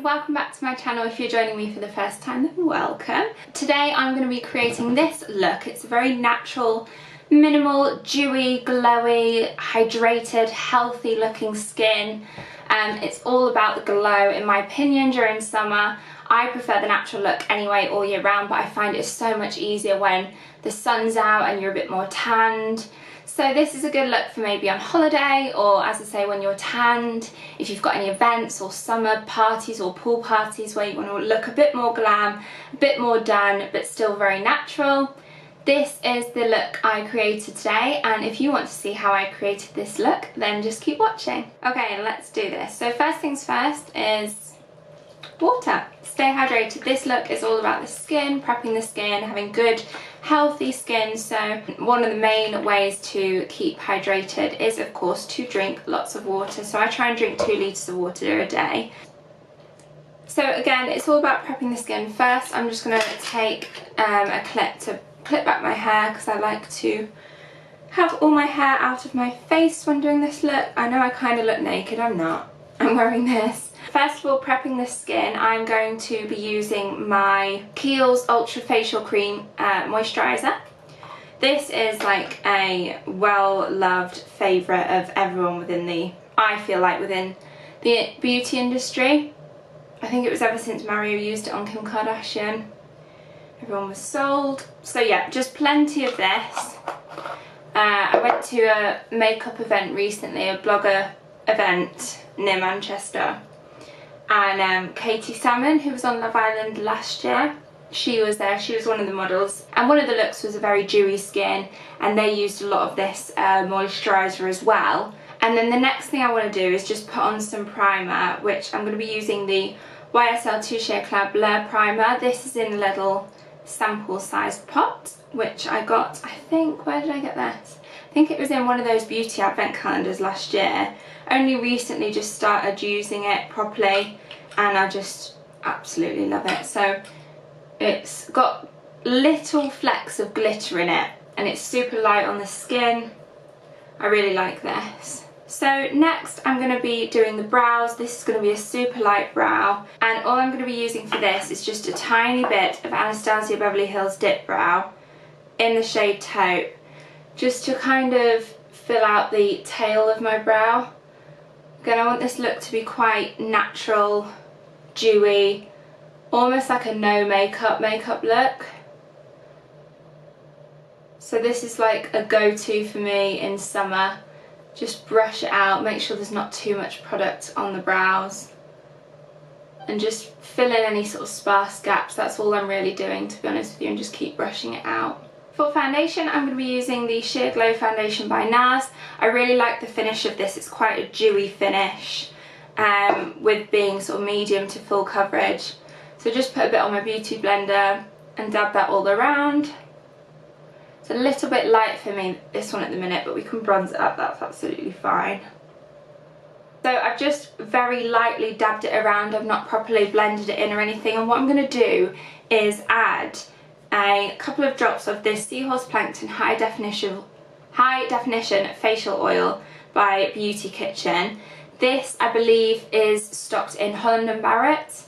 welcome back to my channel. If you're joining me for the first time, then welcome. Today I'm going to be creating this look. It's a very natural, minimal, dewy, glowy, hydrated, healthy looking skin. It's all about the glow in my opinion during summer. I prefer the natural look anyway all year round, but I find it so much easier when the sun's out and you're a bit more tanned. So this is a good look for maybe on holiday, or as I say, when you're tanned, if you've got any events or summer parties or pool parties where you want to look a bit more glam, a bit more done, but still very natural. This is the look I created today, and if you want to see how I created this look, then just keep watching. Okay, let's do this. So first things first is water. Stay hydrated. This look is all about the skin, prepping the skin, having good healthy skin. So one of the main ways to keep hydrated is of course to drink lots of water. So I try and drink 2 litres of water a day. So again, it's all about prepping the skin. First I'm just going to take a clip to clip back my hair, because I like to have all my hair out of my face when doing this look. I know I kind of look naked, I'm not. I'm wearing this. First of all, prepping the skin, I'm going to be using my Kiehls Ultra Facial Cream Moisturiser. This is like a well-loved favourite of everyone within the, I feel like within the beauty industry. I think it was ever since Mario used it on Kim Kardashian. Everyone was sold. So yeah, just plenty of this. I went to a makeup event recently, a blogger event near Manchester, and Katie Salmon, who was on Love Island last year, she was there. She was one of the models, and one of the looks was a very dewy skin, and they used a lot of this moisturiser as well. And then the next thing I want to do is just put on some primer, which I'm going to be using the YSL Touche Eclat Blur Primer. This is in a little sample sized pot, which I got, I think, where did I get this? I think it was in one of those beauty advent calendars last year. Only recently just started using it properly, and I just absolutely love it. So it's got little flecks of glitter in it, and it's super light on the skin. I really like this. So next I'm going to be doing the brows. This is going to be a super light brow, and all I'm going to be using for this is just a tiny bit of Anastasia Beverly Hills Dip Brow in the shade Taupe, just to kind of fill out the tail of my brow. Again, I want this look to be quite natural, dewy, almost like a no makeup look. So this is like a go-to for me in summer. Just brush it out, make sure there's not too much product on the brows, and just fill in any sort of sparse gaps. That's all I'm really doing, to be honest with you, and just keep brushing it out. For foundation, I'm going to be using the Sheer Glow foundation by NARS. I really like the finish of this. It's quite a dewy finish, with being sort of medium to full coverage. So just put a bit on my beauty blender and dab that all around. It's a little bit light for me, this one at the minute, but we can bronze it up, that's absolutely fine. So I've just very lightly dabbed it around. I've not properly blended it in or anything, and what I'm going to do is add a couple of drops of this Seahorse Plankton High Definition Facial Oil by Beauty Kitchen. This, I believe, is stocked in Holland & Barrett.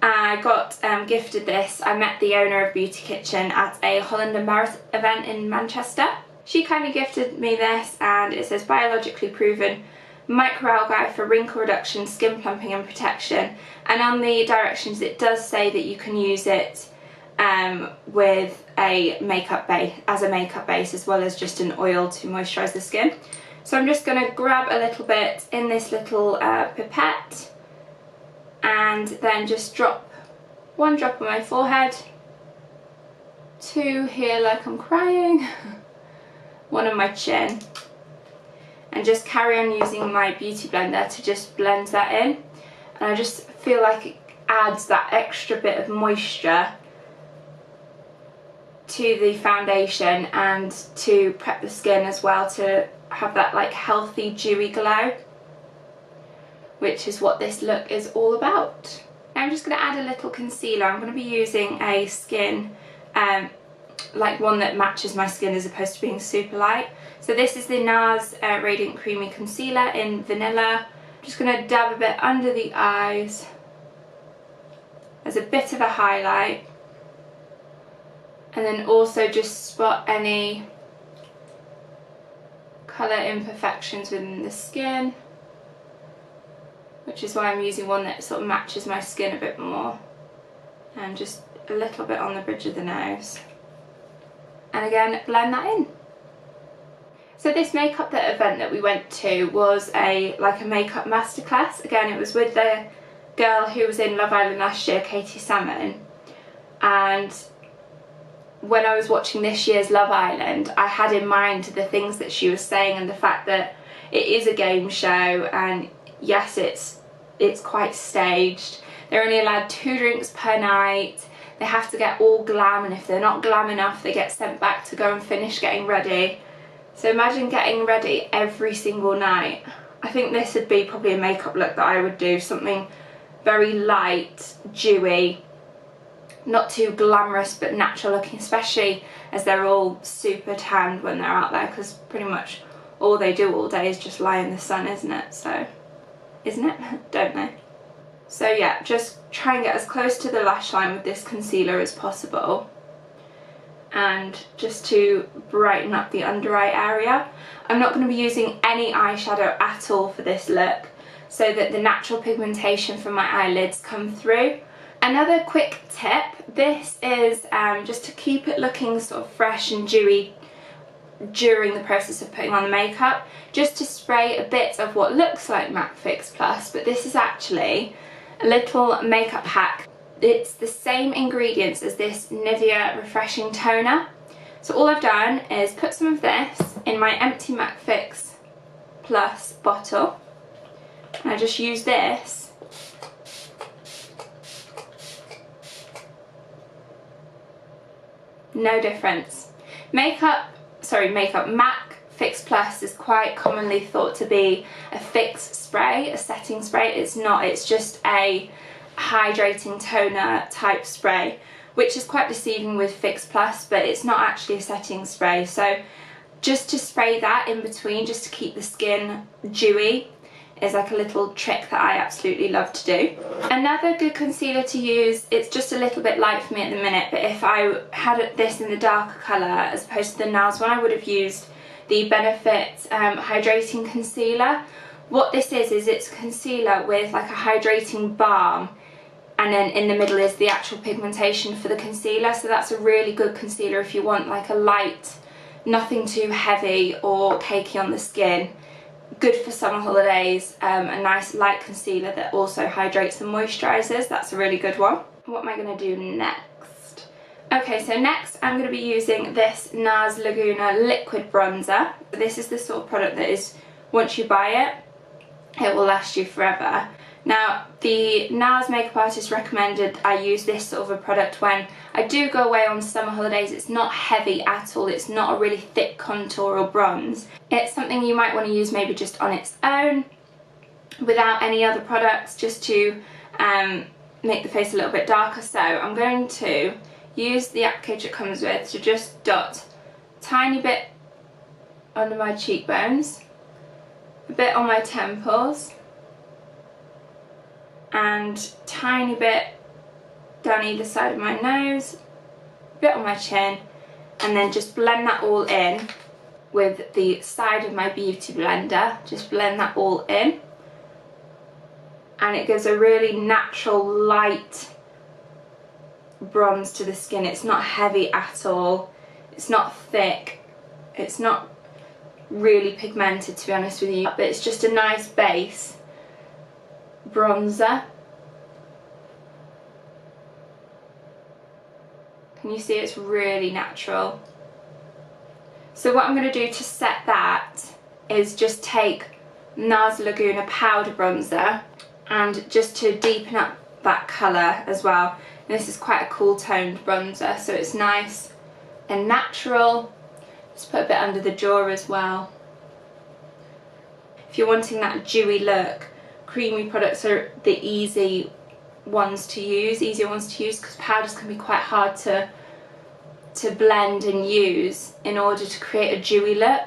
I got gifted this. I met the owner of Beauty Kitchen at a Holland & Barrett event in Manchester. She kindly gifted me this, and it says biologically proven microalgae for wrinkle reduction, skin plumping and protection. And on the directions it does say that you can use it with a makeup base, as well as just an oil to moisturise the skin. So I'm just going to grab a little bit in this little pipette, and then just drop 1 drop on my forehead, 2 here like I'm crying, 1 on my chin, and just carry on using my beauty blender to just blend that in. And I just feel like it adds that extra bit of moisture to the foundation and to prep the skin as well, to have that like healthy dewy glow, which is what this look is all about. Now I'm just going to add a little concealer. I'm going to be using a skin like one that matches my skin as opposed to being super light. So this is the NARS Radiant Creamy Concealer in Vanilla. I'm just going to dab a bit under the eyes as a bit of a highlight, and then also just spot any colour imperfections within the skin, which is why I'm using one that sort of matches my skin a bit more, and just a little bit on the bridge of the nose, and again blend that in. So this makeup event that we went to was like a makeup masterclass. Again, it was with the girl who was in Love Island last year, Katie Salmon, and when I was watching this year's Love Island, I had in mind the things that she was saying and the fact that it is a game show, and yes, it's quite staged. They're only allowed 2 drinks per night. They have to get all glam, and if they're not glam enough, they get sent back to go and finish getting ready. So imagine getting ready every single night. I think this would be probably a makeup look that I would do, something very light, dewy, not too glamorous but natural looking, especially as they're all super tanned when they're out there, because pretty much all they do all day is just lie in the sun, isn't it? So, isn't it? Don't they? So yeah, just try and get as close to the lash line with this concealer as possible, and just to brighten up the under eye area. I'm not going to be using any eyeshadow at all for this look, so that the natural pigmentation from my eyelids come through. Another quick tip, this is just to keep it looking sort of fresh and dewy during the process of putting on the makeup, just to spray a bit of what looks like MAC Fix Plus, but this is actually a little makeup hack. It's the same ingredients as this Nivea Refreshing Toner. So all I've done is put some of this in my empty MAC Fix Plus bottle, and I just use this no difference. MAC Fix Plus is quite commonly thought to be a fix spray, a setting spray. It's not, it's just a hydrating toner type spray, which is quite deceiving with Fix Plus, but it's not actually a setting spray. So just to spray that in between, just to keep the skin dewy, is like a little trick that I absolutely love to do. Another good concealer to use, it's just a little bit light for me at the minute, but if I had this in the darker colour as opposed to the NARS one, I would have used the Benefit Hydrating Concealer. What this is it's a concealer with like a hydrating balm, and then in the middle is the actual pigmentation for the concealer. So that's a really good concealer if you want like a light, nothing too heavy or cakey on the skin. Good for summer holidays, a nice light concealer that also hydrates and moisturizes. That's a really good one. What am I going to do next? Okay, so next I'm going to be using this NARS Laguna liquid bronzer. This is the sort of product that is, once you buy it, it will last you forever. Now, the NARS makeup artist recommended I use this sort of a product when I do go away on summer holidays. It's not heavy at all, it's not a really thick contour or bronze. It's something you might want to use maybe just on its own, without any other products, just to make the face a little bit darker. So I'm going to use the applicator it comes with to just dot a tiny bit under my cheekbones, a bit on my temples, and tiny bit down either side of my nose, a bit on my chin, and then just blend that all in with the side of my beauty blender. Just blend that all in, and it gives a really natural light bronze to the skin. It's not heavy at all, it's not thick, it's not really pigmented, to be honest with you, but it's just a nice base bronzer. Can you see it's really natural? So what I'm going to do to set that is just take NARS Laguna powder bronzer, and just to deepen up that colour as well. And this is quite a cool toned bronzer, so it's nice and natural. Just put a bit under the jaw as well. If you're wanting that dewy look, creamy products are the easier ones to use because powders can be quite hard to blend and use in order to create a dewy look.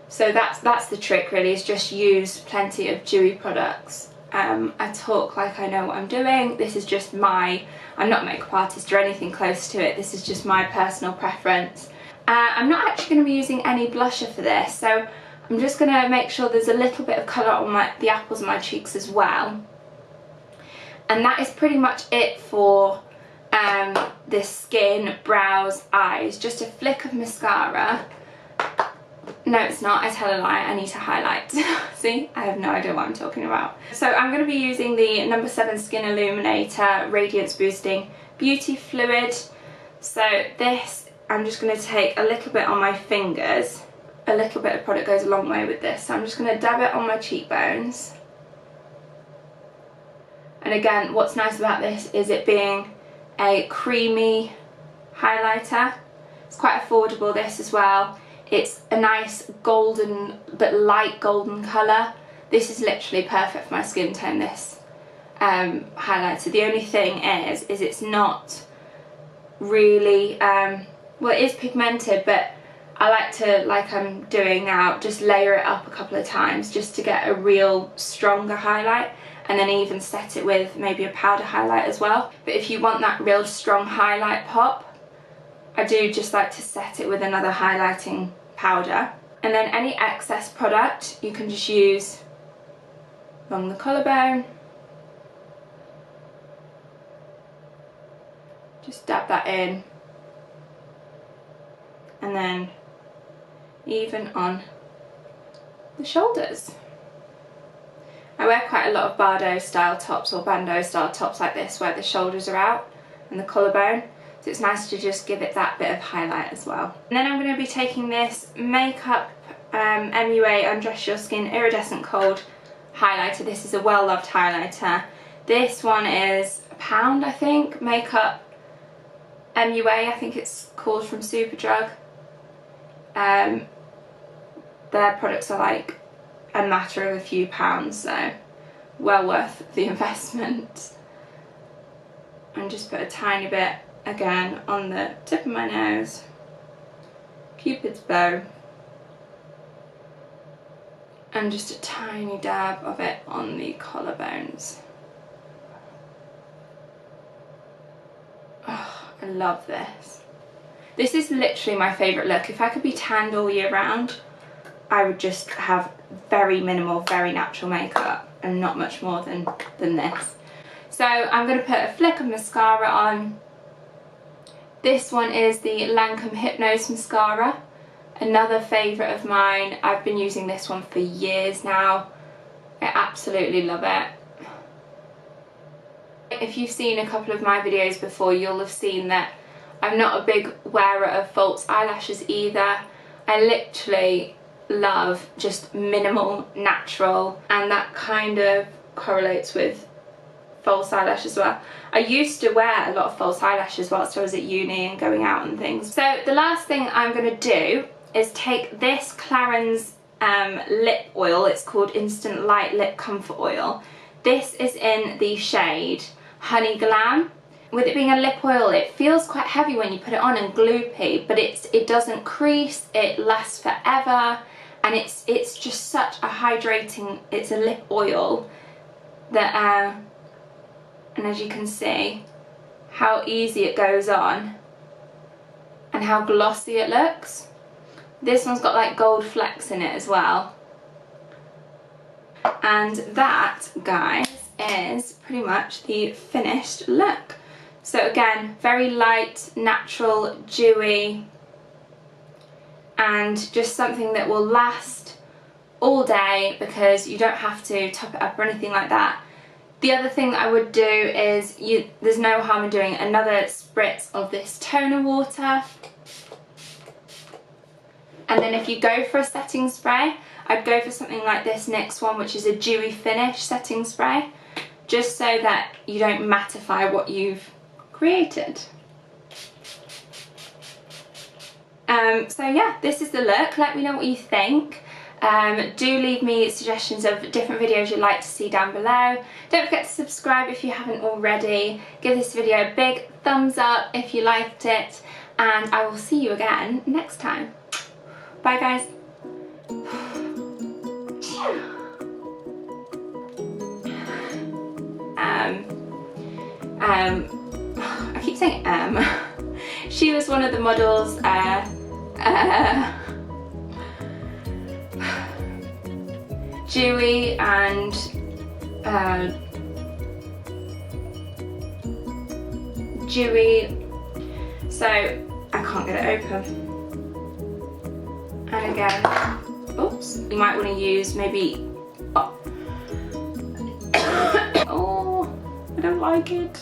So that's the trick really, is just use plenty of dewy products I talk like I know what I'm doing. This is just I'm not a makeup artist or anything close to it. This is just my personal preference. I'm not actually going to be using any blusher for this, so I'm just going to make sure there's a little bit of colour on the apples of my cheeks as well. And that is pretty much it for this skin, brows, eyes. Just a flick of mascara. No, it's not. I tell a lie. I need to highlight. See? I have no idea what I'm talking about. So I'm going to be using the No. 7 Skin Illuminator Radiance Boosting Beauty Fluid. So this, I'm just going to take a little bit on my fingers. A little bit of product goes a long way with this. So I'm just going to dab it on my cheekbones. And again, what's nice about this is it being a creamy highlighter. It's quite affordable, this as well. It's a nice golden, but light golden colour. This is literally perfect for my skin tone, this highlighter. The only thing is it's not really, well, it is pigmented, but I like to, like I'm doing now, just layer it up a couple of times just to get a real stronger highlight, and then even set it with maybe a powder highlight as well. But if you want that real strong highlight pop, I do just like to set it with another highlighting powder. And then any excess product you can just use along the collarbone. Just dab that in. And then even on the shoulders. I wear quite a lot of Bardo style tops or Bandeau style tops like this where the shoulders are out and the collarbone. So it's nice to just give it that bit of highlight as well. And then I'm going to be taking this Makeup MUA Undress Your Skin Iridescent Cold highlighter. This is a well-loved highlighter. This one is £1, I think. Makeup MUA, I think it's called, from Superdrug. Their products are like a matter of a few pounds, so well worth the investment. And just put a tiny bit again on the tip of my nose, Cupid's bow, and just a tiny dab of it on the collarbones. Oh, I love this. This is literally my favourite look. If I could be tanned all year round, I would just have very minimal, very natural makeup and not much more than this. So I'm going to put a flick of mascara on. This one is the Lancome Hypnose Mascara, another favourite of mine. I've been using this one for years now. I absolutely love it. If you've seen a couple of my videos before, you'll have seen that I'm not a big wearer of false eyelashes either. I literally love just minimal, natural, and that kind of correlates with false eyelash as well. I used to wear a lot of false eyelashes whilst I was at uni and going out and things. So the last thing I'm going to do is take this Clarins Lip Oil. It's called Instant Light Lip Comfort Oil. This is in the shade Honey Glam. With it being a lip oil, it feels quite heavy when you put it on and gloopy, but it doesn't crease, it lasts forever, and it's just such a hydrating, it's a lip oil that and as you can see how easy it goes on and how glossy it looks. This one's got like gold flecks in it as well. And that, guys, is pretty much the finished look. So again, very light, natural, dewy, and just something that will last all day because you don't have to top it up or anything like that. The other thing that I would do is, there's no harm in doing another spritz of this toner water. And then if you go for a setting spray, I'd go for something like this next one, which is a dewy finish setting spray, just so that you don't mattify what you've created. So yeah, this is the look. Let me know what you think. Do leave me suggestions of different videos you'd like to see down below. Don't forget to subscribe if you haven't already. Give this video a big thumbs up if you liked it, and I will see you again next time. Bye guys. I keep saying she was one of the models, Dewy and Dewy, so I can't get it open. And again, oops, you might want to use maybe, oh, I don't like it.